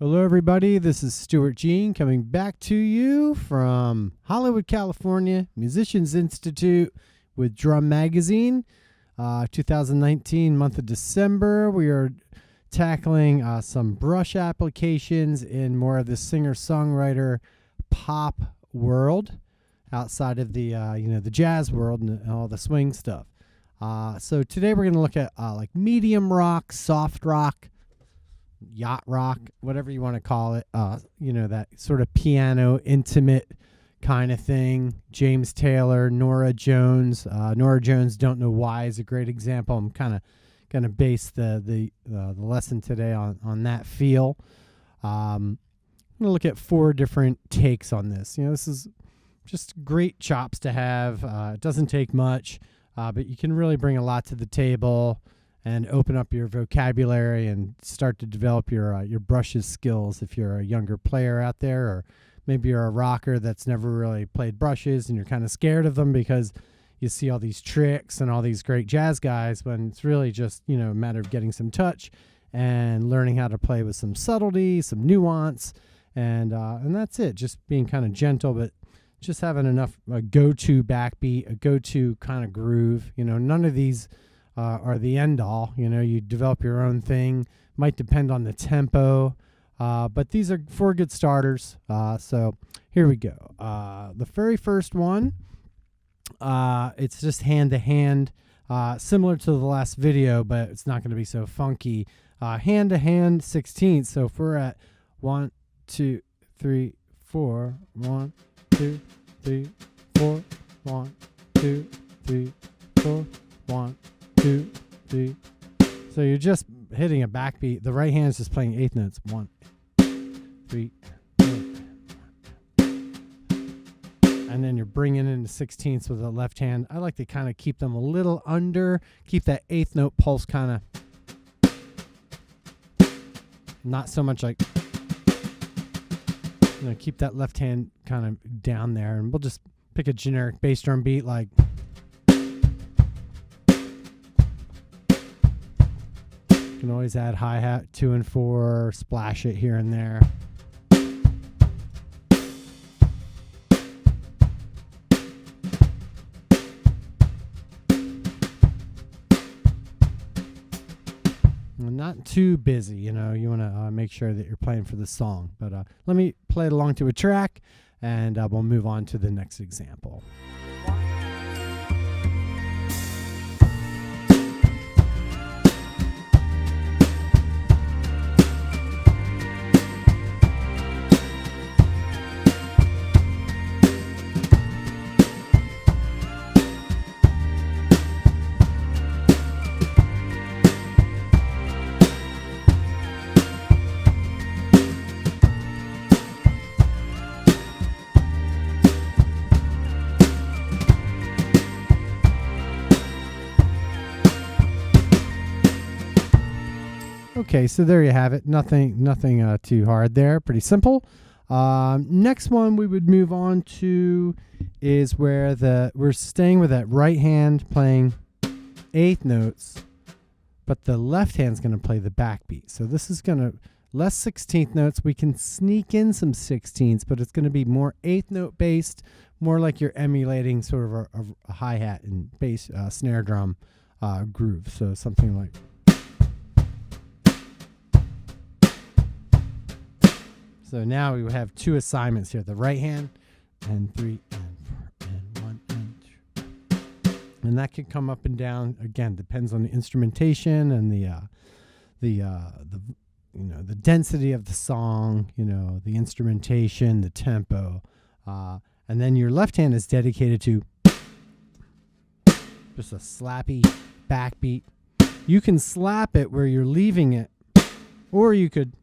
Hello, everybody. This is Stuart Jean coming back to you from Hollywood, California, Musicians Institute with Drum Magazine. 2019, month of December. We are tackling some brush applications in more of the singer-songwriter pop world, outside of the the jazz world and all the swing stuff. So today we're going to look at like medium rock, soft rock, yacht rock, whatever you want to call it, that sort of piano intimate kind of thing. James Taylor, Norah Jones. Norah Jones, Don't Know Why is a great example. I'm kind of going to base the lesson today on that feel. I'm going to look at 4 different takes on this. This is just great chops to have. It doesn't take much, but you can really bring a lot to the table and open up your vocabulary and start to develop your brushes skills if you're a younger player out there, or maybe you're a rocker that's never really played brushes and you're kind of scared of them because you see all these tricks and all these great jazz guys, when it's really just a matter of getting some touch and learning how to play with some subtlety, some nuance, and that's it. Just being kind of gentle, but just having enough a go-to backbeat, a go-to kind of groove. None of these are the end all. You develop your own thing. Might depend on the tempo, but these are 4 good starters. So here we go. The very first one, it's just hand to hand, similar to the last video, but it's not going to be so funky. Hand to hand 16th. So if we're at 1, 2, 3, 4, 1, 2, 3, 4, 1, 2, 3, 4, 1, 2, 3. So you're just hitting a backbeat. The right hand is just playing 8th notes. 1, 3, 4. And then you're bringing in the 16ths with the left hand. I like to kind of keep them a little under, keep that 8th note pulse kind of not so much like, keep that left hand kind of down there. And we'll just pick a generic bass drum beat like. You can always add hi-hat 2 and 4, splash it here and there. Not too busy, you want to make sure that you're playing for the song. But let me play it along to a track, and we'll move on to the next example. Okay, so there you have it. Nothing too hard there. Pretty simple. Next one we would move on to is where we're staying with that right hand playing 8th notes, but the left hand's going to play the backbeat. So this is going to less 16th notes. We can sneak in some 16ths, but it's going to be more 8th note based, more like you're emulating sort of a hi-hat and bass snare drum groove. So something like. So now we have 2 assignments here: the right hand, and 3 and 4 and 1 and 2, and that can come up and down. Again, depends on the instrumentation and the density of the song, the instrumentation, the tempo, and then your left hand is dedicated to just a slappy backbeat. You can slap it where you're leaving it, or you could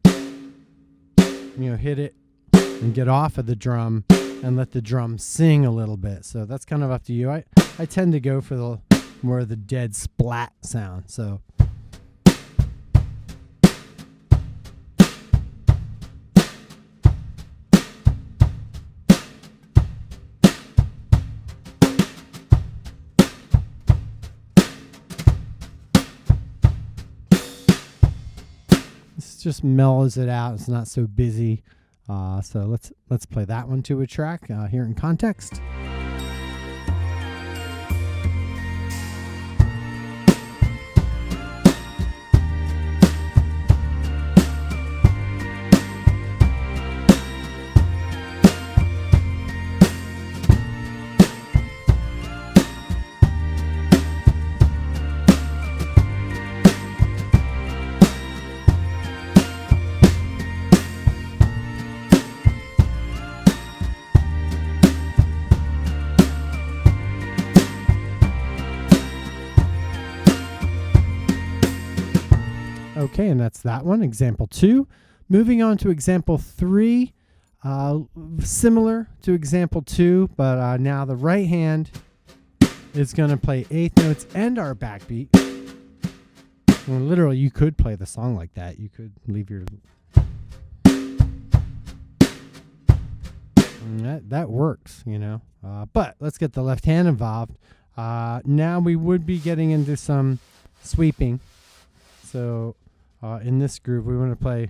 hit it and get off of the drum and let the drum sing a little bit. So that's kind of up to you. I tend to go for the more of the dead splat sound. So just mellows it out. It's not so busy. So let's play that one to a track here in context. Okay, and that's that one, example 2. Moving on to example 3, similar to example 2, but now the right hand is going to play 8th notes and our backbeat. Well, literally, you could play the song like that. You could leave your... That works, you know. But let's get the left hand involved. Now we would be getting into some sweeping. So... in this groove, we want to play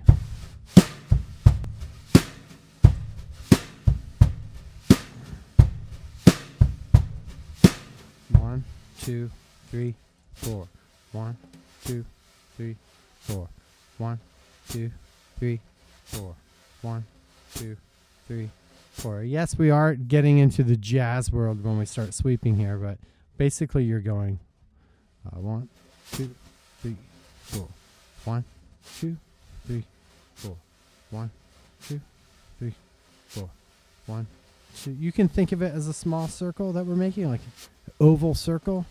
one, two, three, four. 1, 2, 3, 4. 1, 2, 3, 4. 1, 2, 3, 4. Yes, we are getting into the jazz world when we start sweeping here, but basically you're going 1, 2, 3, 4. 1, 2, 3, 4. 1, 2, 3, 4. 1, 2. You can think of it as a small circle that we're making, like an oval circle,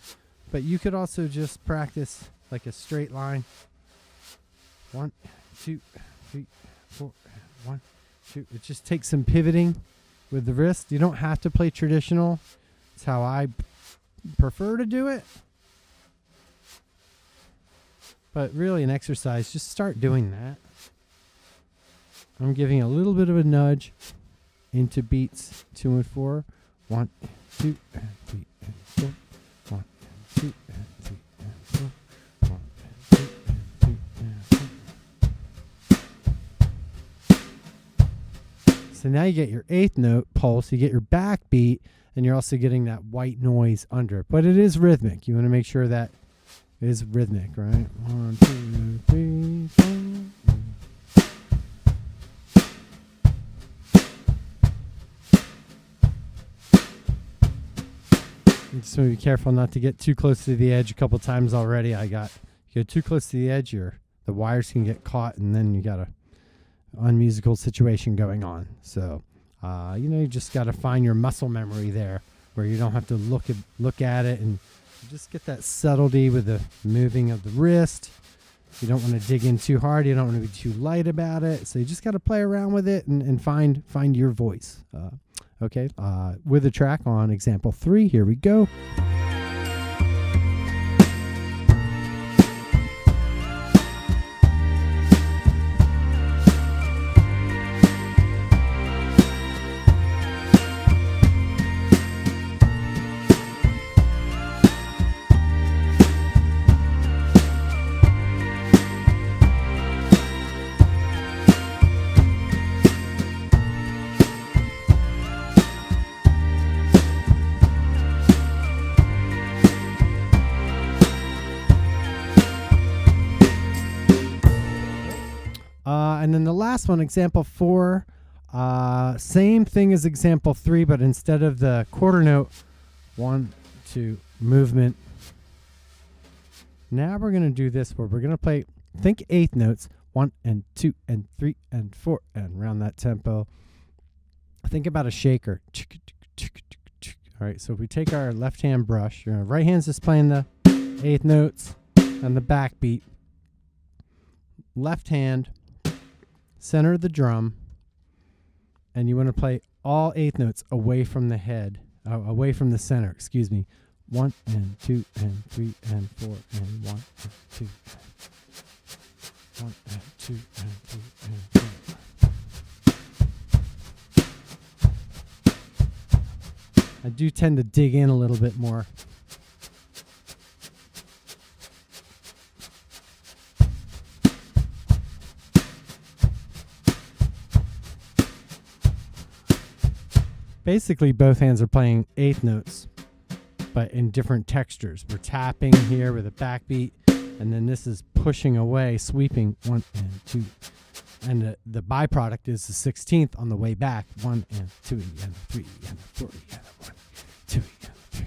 but you could also just practice like a straight line. 1, 2, 3, 4. 1, 2. It just takes some pivoting with the wrist. You don't have to play traditional. It's how I prefer to do it. But really an exercise, just start doing that. I'm giving a little bit of a nudge into beats 2 and 4. 1, 2, 3, 4. 1, 2, 3, 4. 1, 2, 3, 4. So now you get your 8th note pulse, you get your backbeat, and you're also getting that white noise under it. But it is rhythmic. You want to make sure that it is rhythmic, right? 1, 2, 3, 4. Just want to be careful not to get too close to the edge. A couple times already, you get too close to the edge, the wires can get caught, and then you got a unmusical situation going on. So, you just got to find your muscle memory there, where you don't have to look at it, and just get that subtlety with the moving of the wrist. You don't want to dig in too hard. You don't want to be too light about it. So you just got to play around with it and find your voice. Okay, with a track on example 3, here we go. And then the last one, example 4, same thing as example 3, but instead of the quarter note, 1, 2, movement. Now we're going to do this where we're going to play, think 8th notes, 1 and 2 and 3 and 4, and around that tempo. Think about a shaker. All right, so if we take our left hand brush, your right hand's just playing the 8th notes and the backbeat. Left hand, center of the drum, and you want to play all 8th notes away from the head, away from the center, excuse me. 1 and 2 and 3 and 4 and 1 and 2. 1 and 2 and 3 and 4. I do tend to dig in a little bit more. basically both hands are playing eighth notes, but in different textures. We're tapping here with a backbeat, and then this is pushing away, sweeping 1 and 2. And the byproduct is the 16th on the way back. 1 and 2 and 3 and 4 and 1, 2 and 3.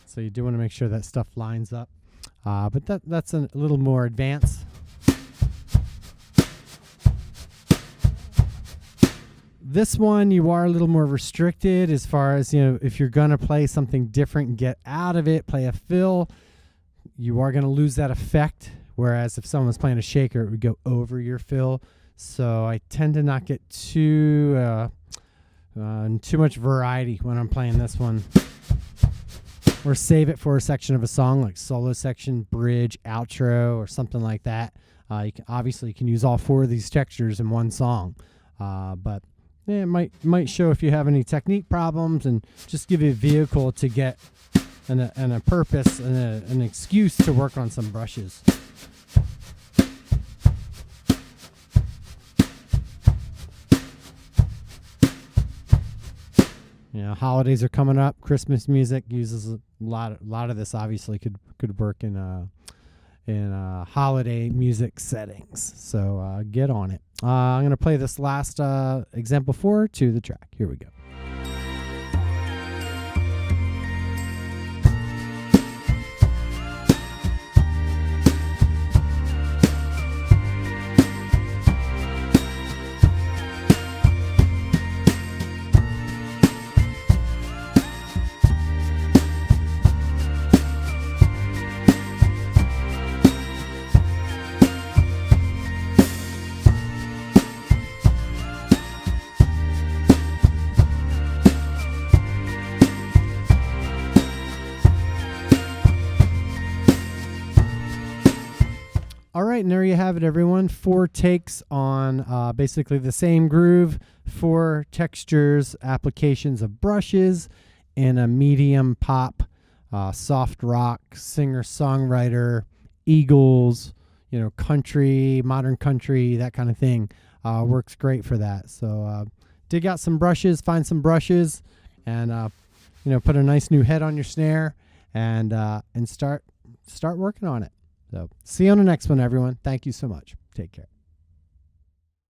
So you do want to make sure that stuff lines up. But that's a little more advanced. This one, you are a little more restricted as far as, if you're going to play something different and get out of it, play a fill, you are going to lose that effect. Whereas if someone's playing a shaker, it would go over your fill. So I tend to not get too much variety when I'm playing this one. Or save it for a section of a song, like solo section, bridge, outro, or something like that. You can use all 4 of these textures in one song. But it might show if you have any technique problems, and just give you a vehicle to get and a purpose and an excuse to work on some brushes. Holidays are coming up. Christmas music uses a lot of this. Obviously, could work in holiday music settings. So get on it. I'm gonna play this last example 4 to the track. Here we go. All right, and there you have it, everyone. 4 takes on basically the same groove, 4 textures, applications of brushes, in a medium pop, soft rock, singer-songwriter, Eagles, country, modern country, that kind of thing. Works great for that. So dig out some brushes, find some brushes, and put a nice new head on your snare, and start working on it. So see you on the next one, everyone. Thank you so much. Take care.